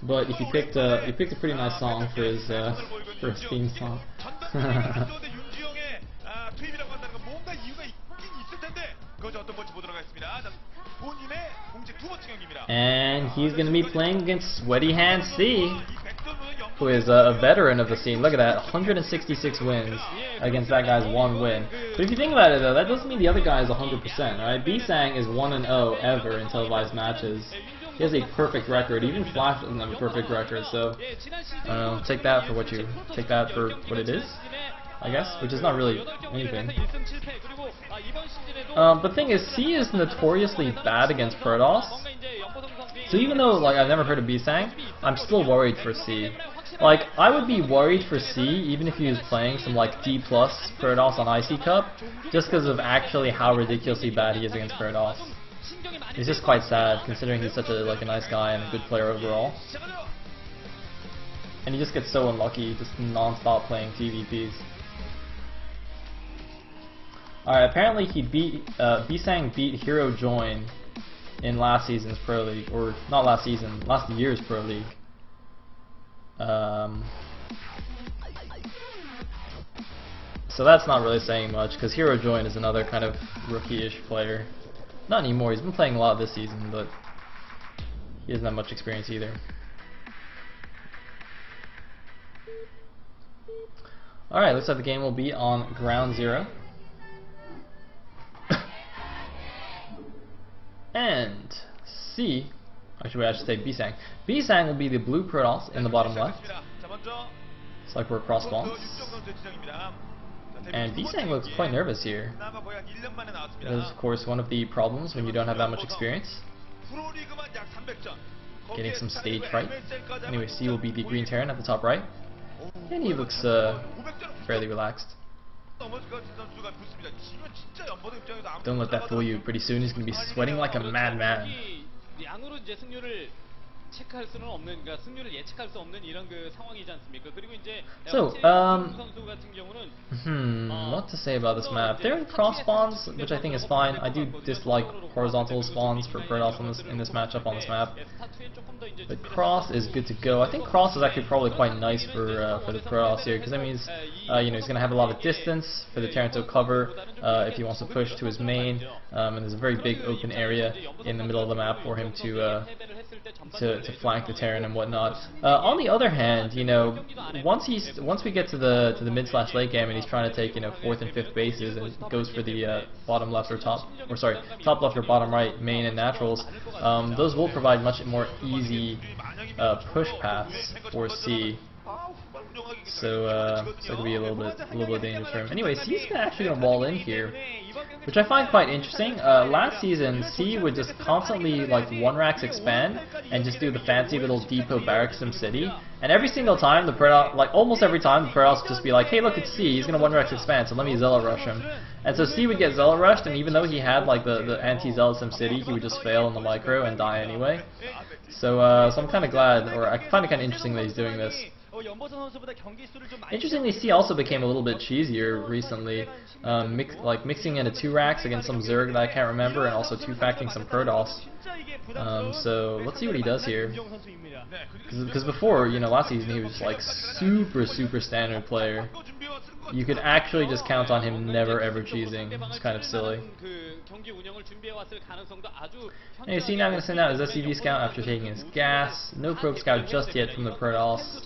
But he picked a pretty nice song for his theme song. And he's going to be playing against Sweaty Hand C, who is a veteran of the scene. Look at that, 166 wins against that guy's 1 win. But if you think about it though, that doesn't mean the other guy is 100%, right? Bisang is 1-0 ever in televised matches. He has a perfect record. Even Flash doesn't have a perfect record, so I don't know, take that for what it is, I guess, which is not really anything. The thing is, C is notoriously bad against Protoss. So even though like I've never heard of Bisang, I'm still worried for C. Like, I would be worried for C even if he was playing some like D+ Protoss on IC Cup, just because of actually how ridiculously bad he is against Protoss. It's just quite sad considering he's such a nice guy and a good player overall. And he just gets so unlucky, just non-stop playing TVPs. Alright, apparently he beat Bisang beat Hero Join in last season's Pro League, or not last season, last year's Pro League. So that's not really saying much, because Hero Join is another kind of rookie-ish player. Not anymore, he's been playing a lot this season, but he doesn't have much experience either. Alright, looks like the game will be on Ground Zero. And C, actually I should say Bisang. Bisang will be the blue Protoss in the bottom left. It's like we're cross spawns. And Bisang looks quite nervous here. That is of course one of the problems when you don't have that much experience. Getting some stage fright. Anyway, C will be the green Terran at the top right. And he looks fairly relaxed. Don't let that fool you. Pretty soon he's going to be sweating like a madman. So, what to say about this map? They're in cross spawns, which I think is fine. I do dislike horizontal spawns for Protoss in this matchup on this map. But cross is good to go. I think cross is actually probably quite nice for the Protoss here, because that means you know, he's going to have a lot of distance for the Terran to cover if he wants to push to his main, and there's a very big open area in the middle of the map for him to flank the Terran and whatnot. On the other hand, you know, once we get to the mid/late game and he's trying to take, you know, 4th and 5th bases and goes for the bottom left or top left or bottom right main and naturals, those will provide much more easy push paths for C. So it could be a little bit dangerous for him. Anyway, C's actually gonna wall in here, which I find quite interesting. Last season, C would just constantly like 1-racks expand and just do the fancy little depot barracks sim city. And every single time, the Protoss, like almost every time, the Protoss would just be like, "Hey, look, it's C. He's gonna 1-racks expand, so let me Zealot rush him." And so C would get Zealot rushed, and even though he had like the anti-Zealot sim city, he would just fail in the micro and die anyway. So I'm kind of glad, or I find it kind of interesting that he's doing this. Interestingly, C also became a little bit cheesier recently, mixing into 2-racks against some Zerg that I can't remember, and also 2-facting some Protoss. So let's see what he does here. Because before, you know, last season he was like super standard player. You could actually just count on him never ever cheesing. It's kind of silly. Hey, C now going to send out his SCV scout after taking his gas. No probe scout just yet from the Protoss.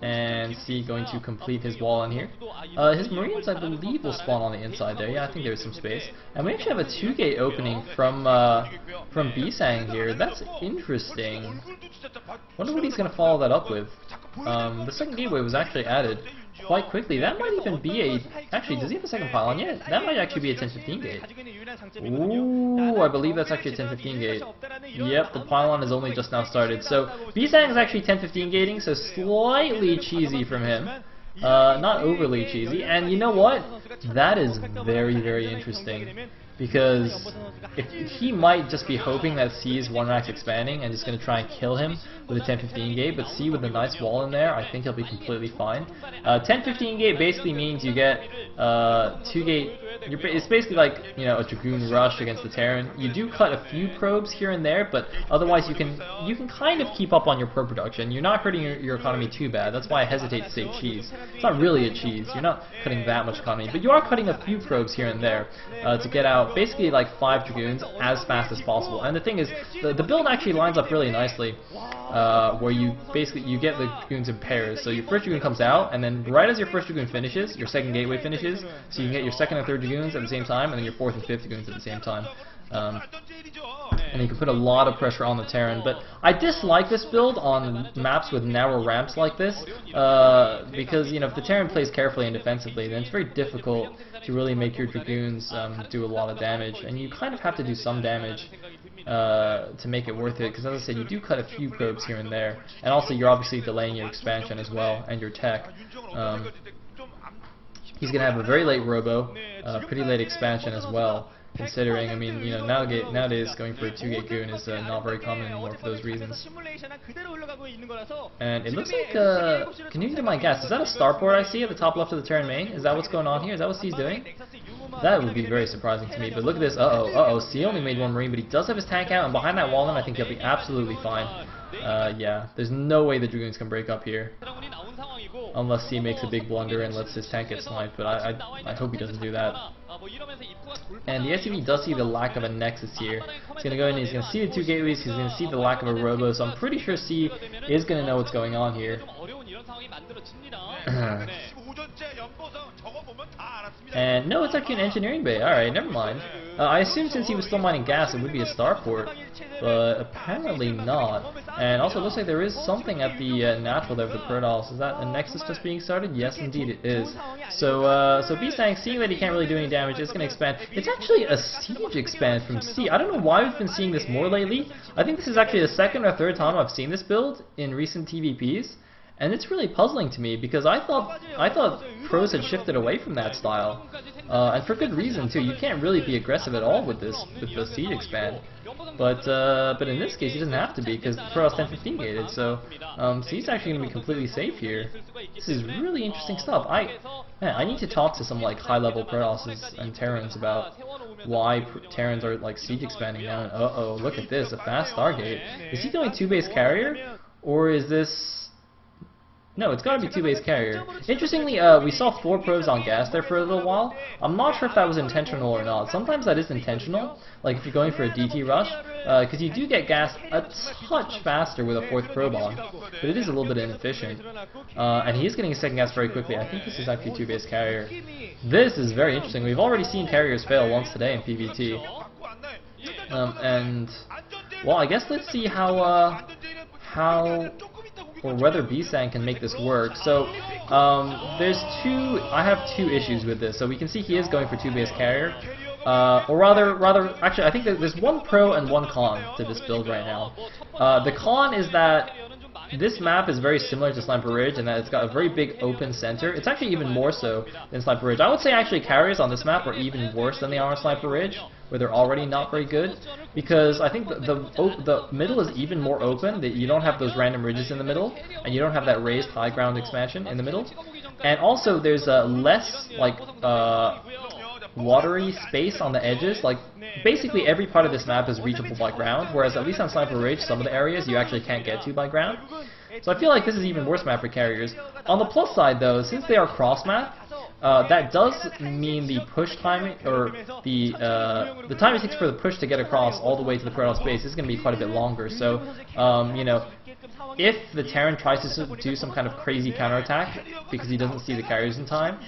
And C going to complete his wall in here. His Marines, I believe, will spawn on the inside there. Yeah, I think there's some space. And we actually have a 2-gate opening from Bisang here. That's interesting. Wonder what he's going to follow that up with. The second gateway was actually added quite quickly. That might even be a... Actually, does he have a second pylon yet? That might actually be a 10-15 gate. Ooh, I believe that's actually a 10-15 gate. Yep, the pylon has only just now started. So, Bisang is actually 10-15 gating, so slightly cheesy from him. Not overly cheesy. And you know what? That is very interesting. Because he might just be hoping that C is 1-racks expanding and just going to try and kill him with a 10-15 gate, but C with a nice wall in there, I think he'll be completely fine. 10-15 gate basically means you get 2-gate it's basically like, you know, a Dragoon rush against the Terran. You do cut a few probes here and there, but otherwise you can kind of keep up on your probe production. You're not hurting your economy too bad. That's why I hesitate to say cheese. It's not really a cheese. You're not cutting that much economy, but you are cutting a few probes here and there to get out basically like 5 Dragoons as fast as possible. And the thing is, the build actually lines up really nicely, where you get the Dragoons in pairs. So your first Dragoon comes out, and then right as your first Dragoon finishes, your second gateway finishes, so you can get your second and third Dragoons at the same time, and then your fourth and fifth Dragoons at the same time. And you can put a lot of pressure on the Terran. But I dislike this build on maps with narrow ramps like this, because, you know, if the Terran plays carefully and defensively, then it's very difficult to really make your Dragoons do a lot of damage, and you kind of have to do some damage to make it worth it, because as I said, you do cut a few probes here and there, and also you're obviously delaying your expansion as well, and your tech. He's going to have a very late robo, pretty late expansion as well, considering, I mean, you know, nowadays going for a 2-gate goon is not very common anymore for those reasons. And it looks like, can you get my guess, is that a starport I see at the top left of the Terran main? Is that what's going on here? Is that what C's doing? That would be very surprising to me, but look at this, C only made 1 Marine, but he does have his tank out, and behind that wall then I think he'll be absolutely fine. Yeah, there's no way the Dragoons can break up here. Unless C makes a big blunder and lets his tank get sniped, but I hope he doesn't do that. And the SCV does see the lack of a Nexus here. He's going to go in, he's going to see the 2 gateways, he's going to see the lack of a robo, so I'm pretty sure C is going to know what's going on here. And no, it's actually an engineering bay. Alright, never mind. I assumed since he was still mining gas it would be a starport, but apparently not. And also it looks like there is something at the natural there of the Protoss. Is that a Nexus just being started? Yes, indeed it is. So Bisang, seeing that he can't really do any damage, is going to expand. It's actually a siege expand from C. I don't know why we've been seeing this more lately. I think this is actually the second or third time I've seen this build in recent TVPs. And it's really puzzling to me, because I thought pros had shifted away from that style, and for good reason too. You can't really be aggressive at all with the siege expand, but in this case he doesn't have to be, because the Protoss 10-15 gated, so C's actually going to be completely safe here. This is really interesting stuff. I need to talk to some like high-level Protosses and Terrans about why Terrans are like siege expanding now. And look at this, a fast Stargate. Is he doing 2-base carrier, or is this? No, it's got to be 2-base carrier. Interestingly, we saw 4 probes on gas there for a little while. I'm not sure if that was intentional or not. Sometimes that is intentional, like if you're going for a DT rush, because you do get gas a touch faster with a 4th probe on, but it is a little bit inefficient. And he is getting his second gas very quickly. I think this is actually 2-base carrier. This is very interesting. We've already seen carriers fail once today in PvT. And, well, I guess let's see how or whether Bisang can make this work. So I have 2 issues with this. So we can see he is going for 2-base carrier, or rather, actually I think that there's 1 pro and 1 con to this build right now. The con is that this map is very similar to Sniper Ridge in that it's got a very big open center. It's actually even more so than Sniper Ridge. I would say actually carriers on this map are even worse than they are on Sniper Ridge, where they're already not very good, because I think the middle is even more open, that you don't have those random ridges in the middle, and you don't have that raised high ground expansion in the middle. And also there's less like watery space on the edges. Like basically every part of this map is reachable by ground, whereas at least on Sniper Ridge some of the areas you actually can't get to by ground. So I feel like this is even worse map for carriers. On the plus side though, since they are cross map, that does mean the push time, or the time it takes for the push to get across all the way to the Protoss base is going to be quite a bit longer. So, you know, if the Terran tries to do some kind of crazy counterattack because he doesn't see the carriers in time,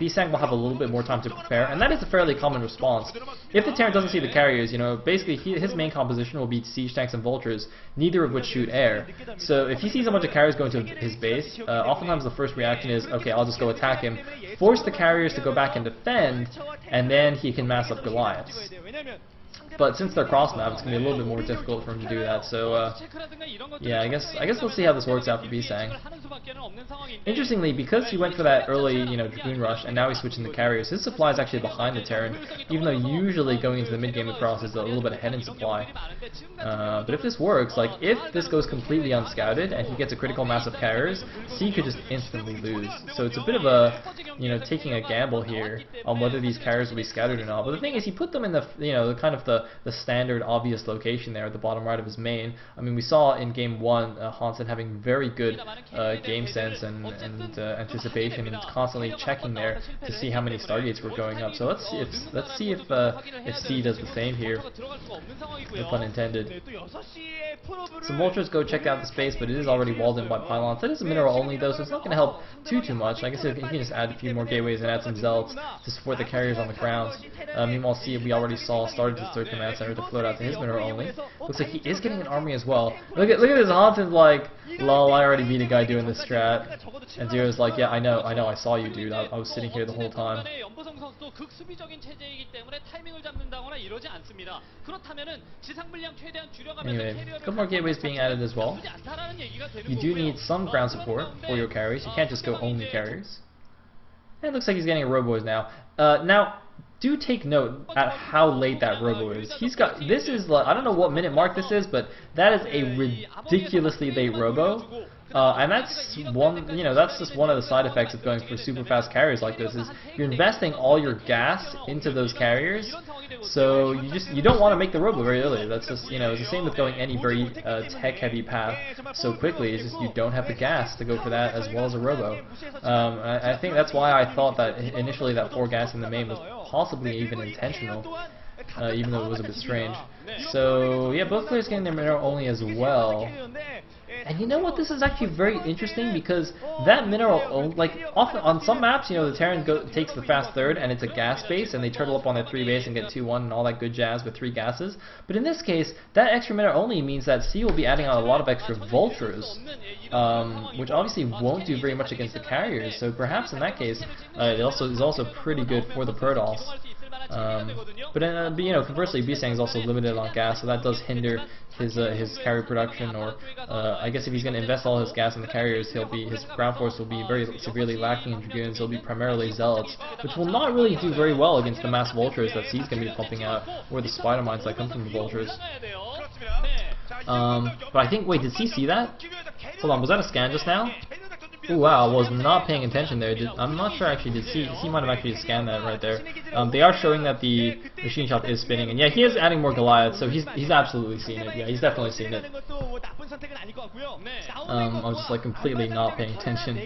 Bisang will have a little bit more time to prepare, and that is a fairly common response. If the Terran doesn't see the carriers, you know, basically his main composition will be siege tanks and vultures, neither of which shoot air. So if he sees a bunch of carriers going to his base, oftentimes the first reaction is, okay, I'll just go attack him, force the carriers to go back and defend, and then he can mass up Goliaths. But since they're cross map, it's going to be a little bit more difficult for him to do that. So yeah, I guess let's see how this works out for Bisang. Interestingly, because he went for that early, Dragoon rush, and now he's switching to carriers, his supply is actually behind the Terran, even though usually going into the mid game the cross is a little bit ahead in supply. But if this works, like if this goes completely unscouted and he gets a critical mass of carriers, C could just instantly lose. So it's a bit of a, taking a gamble here on whether these carriers will be scouted or not. But the thing is, he put them in the, kind of the standard obvious location there at the bottom right of his main. I mean, we saw in game 1 Hansen having very good game sense and anticipation, and constantly checking there to see how many stargates were going up. So let's see if C does the same here. No pun intended. Some vultures go check out the space, but it is already walled in by pylons. It is a mineral only though, so it's not going to help too much. I guess you can just add a few more gateways and add some zealots to support the carriers on the ground. Meanwhile, C, we already saw, started his third command center to float out to his mineral only. Looks like he is getting an army as well. Look at this, Hansen's like, lol, I already beat a guy doing this strat. And Zero's like, yeah, I know, I saw you, dude. I was sitting here the whole time. Anyway, a couple more gateways being added as well. You do need some ground support for your carriers. You can't just go only carriers. And it looks like he's getting a robo now. Now, do take note at how late that robo is. He's got, this is like, I don't know what minute mark this is, but that is a ridiculously late robo. And that's one, that's just one of the side effects of going for super fast carriers like this, is you're investing all your gas into those carriers, so you don't want to make the robo very early. That's just, it's the same with going any very tech heavy path so quickly. It's just you don't have the gas to go for that as well as a robo. I think that's why I thought that initially that 4 gas in the main was possibly even intentional, even though it was a bit strange. So yeah, both players getting their mineral only as well. And you know what, this is actually very interesting, because that mineral, like often on some maps, the Terran takes the fast third and it's a gas base, and they turtle up on their 3 base and get 2-1 and all that good jazz with 3 gases. But in this case, that extra mineral only means that C will be adding on a lot of extra vultures, which obviously won't do very much against the carriers. So perhaps in that case, it is also pretty good for the Protoss. But conversely, Bisang is also limited on gas, so that does hinder his carrier production. Or I guess if he's going to invest all his gas in the carriers, his ground force will be very severely lacking in dragoons. He'll be primarily zealots, which will not really do very well against the mass vultures that C's going to be pumping out, or the spider mines that come from the vultures. But I think, wait, did C see that? Hold on, was that a scan just now? Ooh, wow, I was not paying attention there. I'm not sure actually, did C might have actually scanned that right there. They are showing that the machine shop is spinning, and yeah, he is adding more Goliaths, so he's absolutely seen it. Yeah, he's definitely seen it. I was just like completely not paying attention.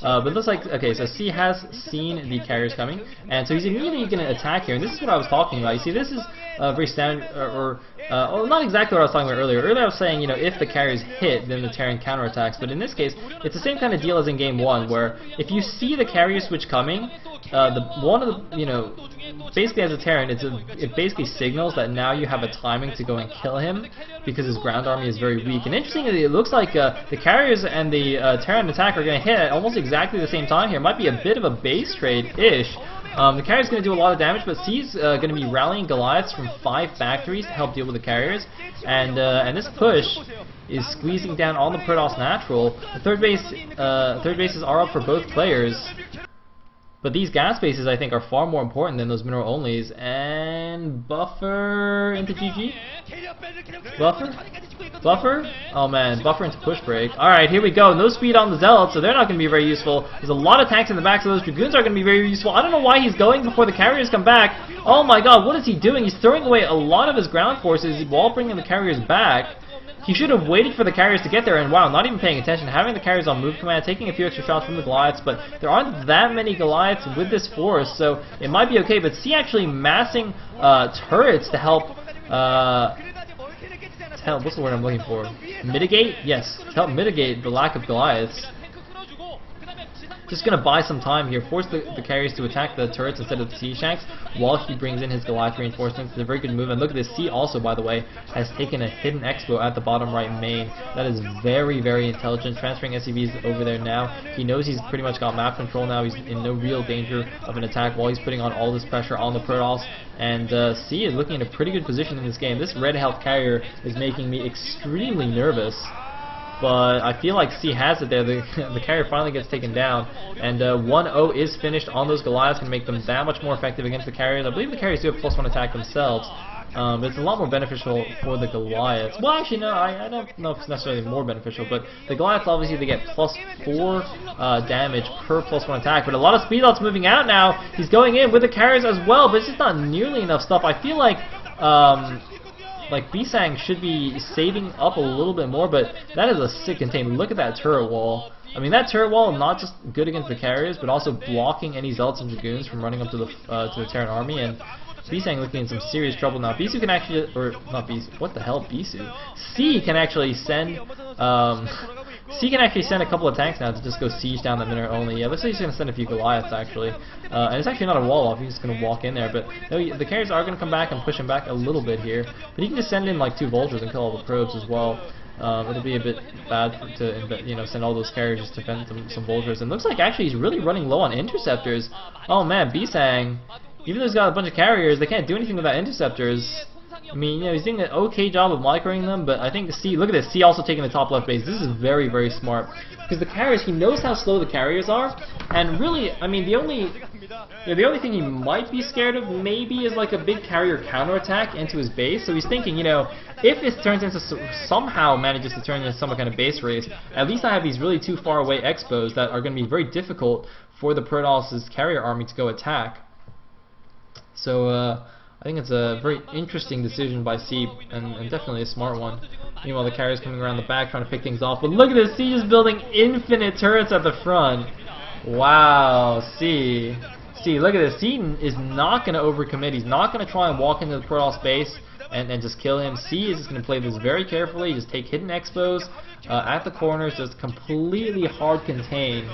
But it looks like, okay, so C has seen the carriers coming, and so he's immediately going to attack here, and this is what I was talking about. You see, this is very standard, well, not exactly what I was talking about earlier. Earlier I was saying, if the carriers hit, then the Terran counterattacks, but in this case, it's the same kind of deal as in game 1, where if you see the carrier switch coming, basically as a Terran, it basically signals that now you have a timing to go and kill him, because his ground army is very weak. And interestingly, it looks like the carriers and the Terran attack are going to hit at almost exactly the same time here. It might be a bit of a base trade-ish. The carrier's going to do a lot of damage, but C's going to be rallying Goliaths from 5 factories to help deal with the carriers, and this push is squeezing down on the Protoss natural. The third bases are up for both players, but these gas bases I think are far more important than those mineral onlys. And buffer into GG. Buffer? Oh man, buffer into push break. Alright, here we go. No speed on the Zealots, so they're not going to be very useful. There's a lot of tanks in the back, so those Dragoons are going to be very useful. I don't know why he's going before the carriers come back. Oh my god, what is he doing? He's throwing away a lot of his ground forces while bringing the carriers back. He should have waited for the carriers to get there, and wow, not even paying attention, having the carriers on move command, taking a few extra shots from the Goliaths, but there aren't that many Goliaths with this force, so it might be okay. But C actually massing turrets to help, what's the word I'm looking for? Mitigate? Yes, to help mitigate the lack of Goliaths. just going to buy some time here, force the carriers to attack the turrets instead of the siege tanks while he brings in his Goliath reinforcements. It's a very good move. And look at this, C also, by the way, has taken a hidden expo at the bottom right main. That is very, very intelligent. Transferring SCVs over there now. He knows he's pretty much got map control now. He's in no real danger of an attack while he's putting on all this pressure on the Protoss. And C is looking in a pretty good position in this game. This red health carrier is making me extremely nervous. But I feel like C has it there. The carrier finally gets taken down, and 1-0 is finished on those Goliaths, can make them that much more effective against the carriers. I believe the carriers do have +1 attack themselves, but it's a lot more beneficial for the Goliaths. Well, actually, no, I don't know if it's necessarily more beneficial, but the Goliaths, obviously, they get +4 damage per +1 attack, but a lot of speed outs moving out now. He's going in with the carriers as well, but it's just not nearly enough stuff. I feel like Bisang should be saving up a little bit more, but that is a sick containment. Look at that turret wall. I mean, that turret wall not just good against the carriers, but also blocking any Zealots and Dragoons from running up to the Terran army, and Bisang looking in some serious trouble now. Bisu can actually, or not Bisu, what the hell, Bisu? C can actually send, a couple of tanks now to just go siege down that mineral only. Yeah, looks like he's going to send a few Goliaths actually. And it's actually not a wall off, he's just going to walk in there. But no, the carriers are going to come back and push him back a little bit here. But he can just send in like 2 vultures and kill all the probes as well. It'll be a bit bad to send all those carriers just to defend some vultures. And looks like actually he's really running low on interceptors. Oh man, Bisang, even though he's got a bunch of carriers, they can't do anything without interceptors. I mean, he's doing an okay job of microing them, but I think C, look at this, C also taking the top left base. This is very, very smart. Because the carriers, he knows how slow the carriers are, and really, I mean, the only thing he might be scared of maybe is like a big carrier counterattack into his base. So he's thinking, if this turns into, somehow manages to turn into some kind of base race, at least I have these really 2 far away expos that are going to be very difficult for the Protoss' carrier army to go attack. So, I think it's a very interesting decision by C, and definitely a smart one. Meanwhile, the carrier's coming around the back trying to pick things off. But look at this, C is building infinite turrets at the front. Wow, C. Look at this. C is not going to overcommit. He's not going to try and walk into the Protoss base and just kill him. C is just going to play this very carefully. Just take hidden expos at the corners, just completely hard contain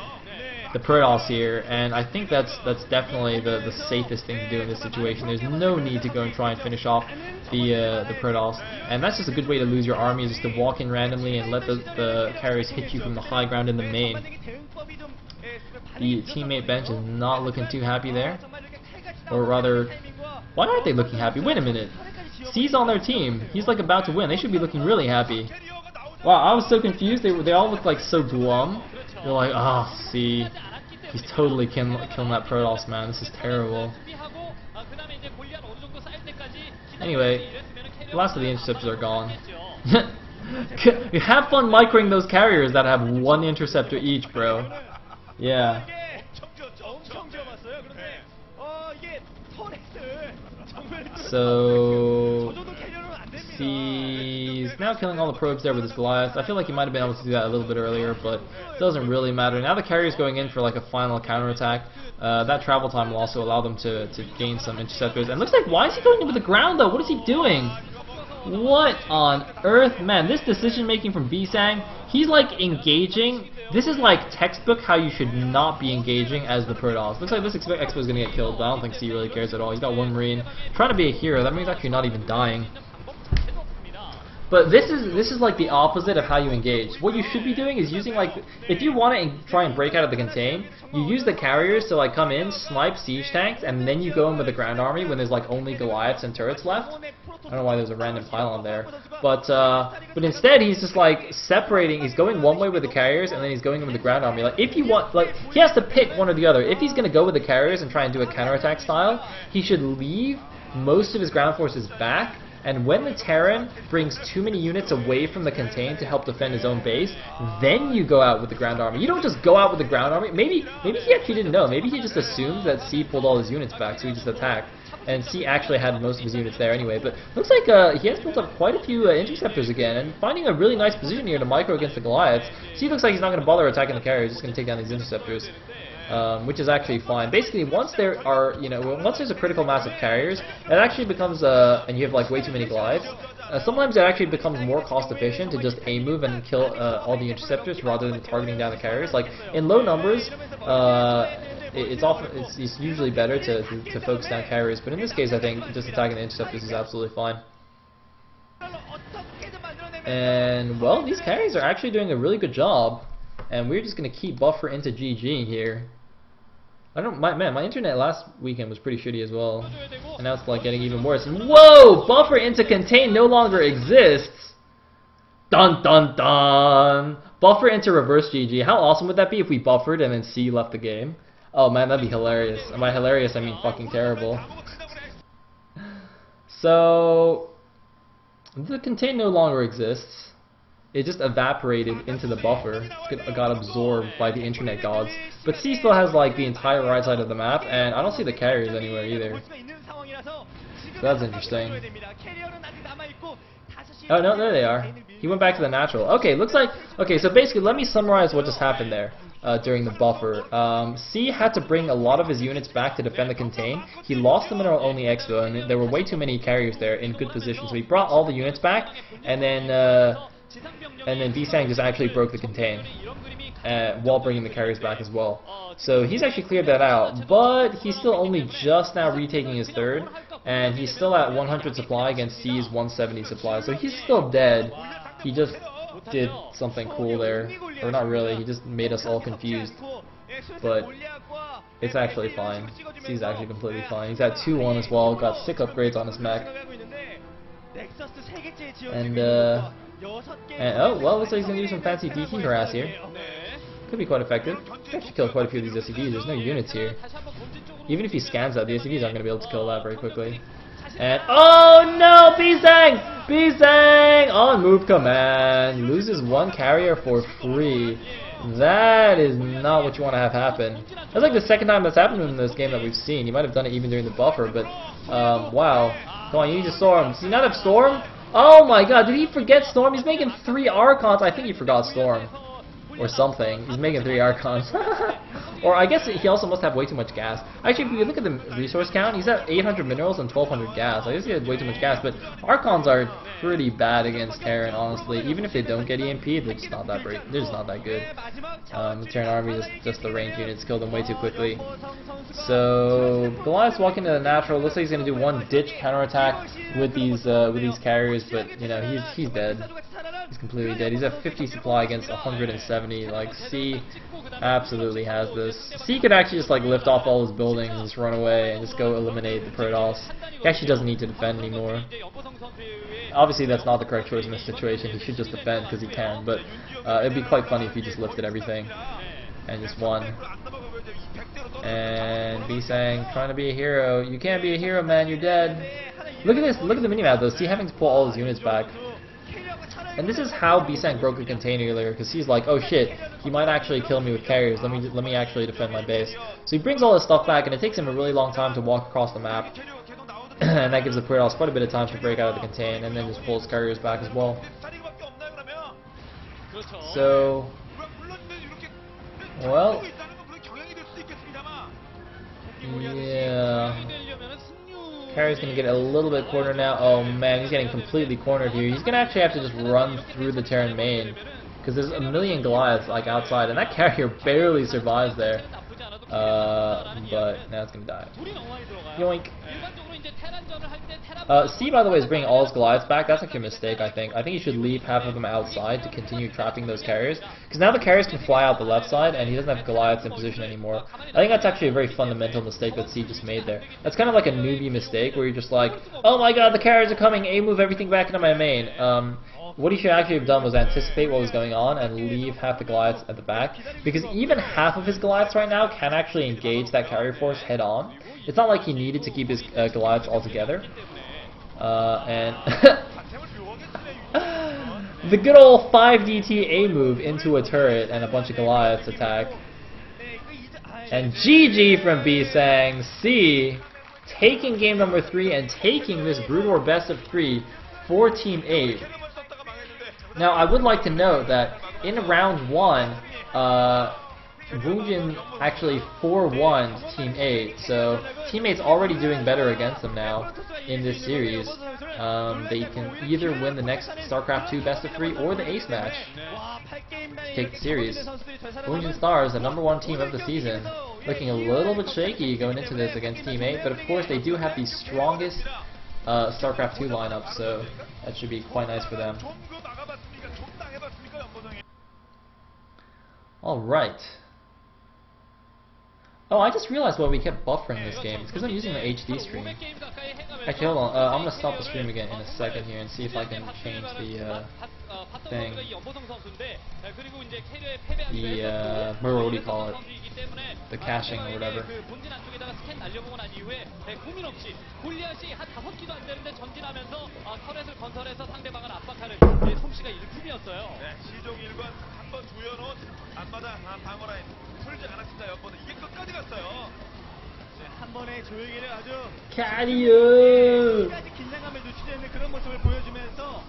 the Protoss here, and I think that's definitely the safest thing to do in this situation. There's no need to go and try and finish off the Protoss, and that's just a good way to lose your army, just to walk in randomly and let the carriers hit you from the high ground in the main. The teammate bench is not looking too happy there, or rather, why aren't they looking happy? Wait a minute, C's on their team. He's like about to win. They should be looking really happy. Wow, I was so confused. They all look like so glum. They're like, oh, C, he's totally killing that Protoss, man. This is terrible. Anyway, the last of the interceptors are gone. Have fun microing those carriers that have 1 interceptor each, bro. Yeah. So he's now killing all the probes there with his Goliaths. I feel like he might have been able to do that a little bit earlier, but it doesn't really matter. Now the carrier's going in for like a final counterattack. That travel time will also allow them to gain some interceptors. And looks like, why is he going into the ground though? What is he doing? What on earth? Man, this decision making from Bisang, he's like engaging. This is like textbook how you should not be engaging as the Protoss. Looks like this Expo is going to get killed, but I don't think C really cares at all. He's got 1 Marine. Trying to be a hero, that means actually not even dying. But this is like the opposite of how you engage. What you should be doing is using like, if you want to try and break out of the contain, you use the carriers to like come in, snipe siege tanks, and then you go in with the ground army when there's like only Goliaths and turrets left. I don't know why there's a random pylon there, but instead he's just like separating. He's going one way with the carriers, and then he's going in with the ground army. Like if you want, like he has to pick one or the other. If he's gonna go with the carriers and try and do a counterattack style, he should leave most of his ground forces back. And when the Terran brings too many units away from the contain to help defend his own base, then you go out with the ground army. You don't just go out with the ground army. Maybe he actually didn't know. Maybe he just assumed that C pulled all his units back, so he just attacked. And C actually had most of his units there anyway. But looks like he has built up quite a few interceptors again, and finding a really nice position here to micro against the Goliaths. C looks like he's not going to bother attacking the carriers. He's just going to take down these interceptors. which is actually fine. Basically, once there are, once there's a critical mass of carriers, it actually becomes, and you have like way too many glides, sometimes it actually becomes more cost efficient to just A move and kill all the interceptors rather than targeting down the carriers. Like, in low numbers, it's usually better to focus down carriers, but in this case I think just attacking the interceptors is absolutely fine. And well, these carries are actually doing a really good job, and we're just gonna keep buffer into GG here. My internet last weekend was pretty shitty as well, and now it's like getting even worse. Whoa! Buffer into contain no longer exists. Dun dun dun! Buffer into reverse GG. How awesome would that be if we buffered and then C left the game? Oh man, that'd be hilarious. And by hilarious, I mean fucking terrible. So, the contain no longer exists. It just evaporated into the buffer. It got absorbed by the internet gods. But C still has like the entire right side of the map, and I don't see the carriers anywhere either. So that's interesting. Oh no, there they are. He went back to the natural. Okay, looks like... Okay, so basically, let me summarize what just happened there during the buffer. C had to bring a lot of his units back to defend the contain. He lost the mineral-only expo, and there were way too many carriers there in good position. So he brought all the units back, and then Bisang just actually broke the contain while bringing the carriers back as well. So he's actually cleared that out, but he's still only just now retaking his third, and he's still at 100 supply against C's 170 supply. So he's still dead. He just did something cool there, or not really. He just made us all confused. But it's actually fine. C's actually completely fine. He's at 2-1 as well. Got 6 upgrades on his mech. And oh, well, looks like he's gonna do some fancy DT harass here. Could be quite effective. He actually killed quite a few of these SCVs. There's no units here. Even if he scans out, the SCVs aren't gonna be able to kill that very quickly. And oh no, Bisang! Bisang on move command loses one carrier for free. That is not what you want to have happen. That's like the second time that's happened in this game that we've seen. He might have done it even during the buffer, but wow. Come on, you need to storm. Does he not have storm? Oh my god, did he forget storm? He's making 3 Archons. I think he forgot storm. Or something. He's making 3 Archons. Or I guess he also must have way too much gas. Actually, if you look at the resource count, he's at 800 minerals and 1200 gas. I guess he had way too much gas, but Archons are pretty bad against Terran, honestly. Even if they don't get EMP, they're just not that great. They're just not that good. The Terran army, just the range units kill them way too quickly. So Goliath's walking to the natural. Looks like he's gonna do one ditch counterattack with these carriers, but you know he's dead. He's completely dead. He's at 50 supply against 170. Like, C absolutely has this. C could actually just like lift off all his buildings and just run away and just go eliminate the Protoss. He actually doesn't need to defend anymore. Obviously that's not the correct choice in this situation. He should just defend because he can, but it'd be quite funny if he just lifted everything and just won. And Bisang trying to be a hero. You can't be a hero, man. You're dead. Look at this. Look at the minimap though. C having to pull all his units back. And this is how Bisang broke the container earlier, because he's like, oh shit, he might actually kill me with carriers, let me actually defend my base. So he brings all his stuff back, and it takes him a really long time to walk across the map. And that gives the Protoss quite a bit of time to break out of the contain, and then just pull his carriers back as well. So, well, yeah. Carrier's gonna get a little bit cornered now. Oh man, he's getting completely cornered here. He's gonna actually have to just run through the Terran main, because there's a million Goliaths like outside, and that carrier barely survives there. But now it's gonna die. Yoink. C, by the way, is bringing all his Goliaths back. That's actually a mistake, I think. I think he should leave half of them outside to continue trapping those carriers. Because now the carriers can fly out the left side, and he doesn't have Goliaths in position anymore. I think that's actually a very fundamental mistake that C just made there. That's kind of like a newbie mistake, where you're just like, oh my god, the carriers are coming, A, move everything back into my main. What he should actually have done was anticipate what was going on and leave half the Goliaths at the back. Because even half of his Goliaths right now can actually engage that carrier force head on. It's not like he needed to keep his Goliaths all together. And the good old 5DT A move into a turret and a bunch of Goliaths attack. And GG from Bisang. C taking game number 3 and taking this Broodwar best of 3 for Team 8. Now I would like to note that in round 1, Woongjin actually 4-1 Team 8, so Team 8's already doing better against them now in this series. They can either win the next StarCraft 2 Best of 3 or the Ace match to take the series. Woongjin Stars, the #1 team of the season, looking a little bit shaky going into this against Team 8, but of course they do have the strongest StarCraft 2 lineup, so that should be quite nice for them. Alright. Oh, I just realized why we kept buffering this game. It's because I'm using the HD stream. Actually, hold on. I'm going to stop the stream again in a second here and see if I can change the thing. What do you call it? The caching or whatever. 한 번의 조용히를 아주 카리오! 까지 긴장감을 노출되는 그런 모습을 보여주면서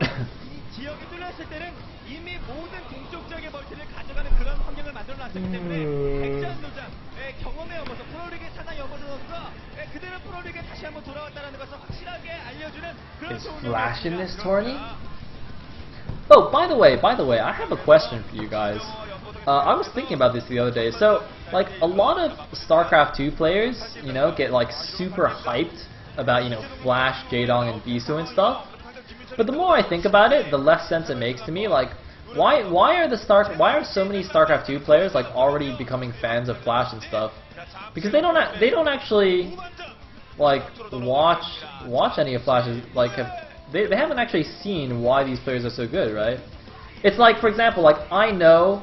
이 지역이 뚫렸을 때는 이미 모든 동쪽적의 멀티를 가져가는 그런 환경을 만들어놨기 때문에 백전도장의 경험에 넘어서 프로리그에 타나 여보도 선수가 그대로 프로리그에 다시 한번 돌아왔다는 것을 확실하게 알려주는 그런 Is 좋은 Flash in this tourney? Oh, by the way, I have a question for you guys. I was thinking about this the other day. So, like, a lot of StarCraft 2 players, you know, get like super hyped about, you know, Flash, Jaedong, and Bisu and stuff. But the more I think about it, the less sense it makes to me. Like, why are so many StarCraft 2 players like already becoming fans of Flash and stuff? Because they don't actually like watch any of Flash's like they haven't actually seen why these players are so good, right? It's like, for example, like I know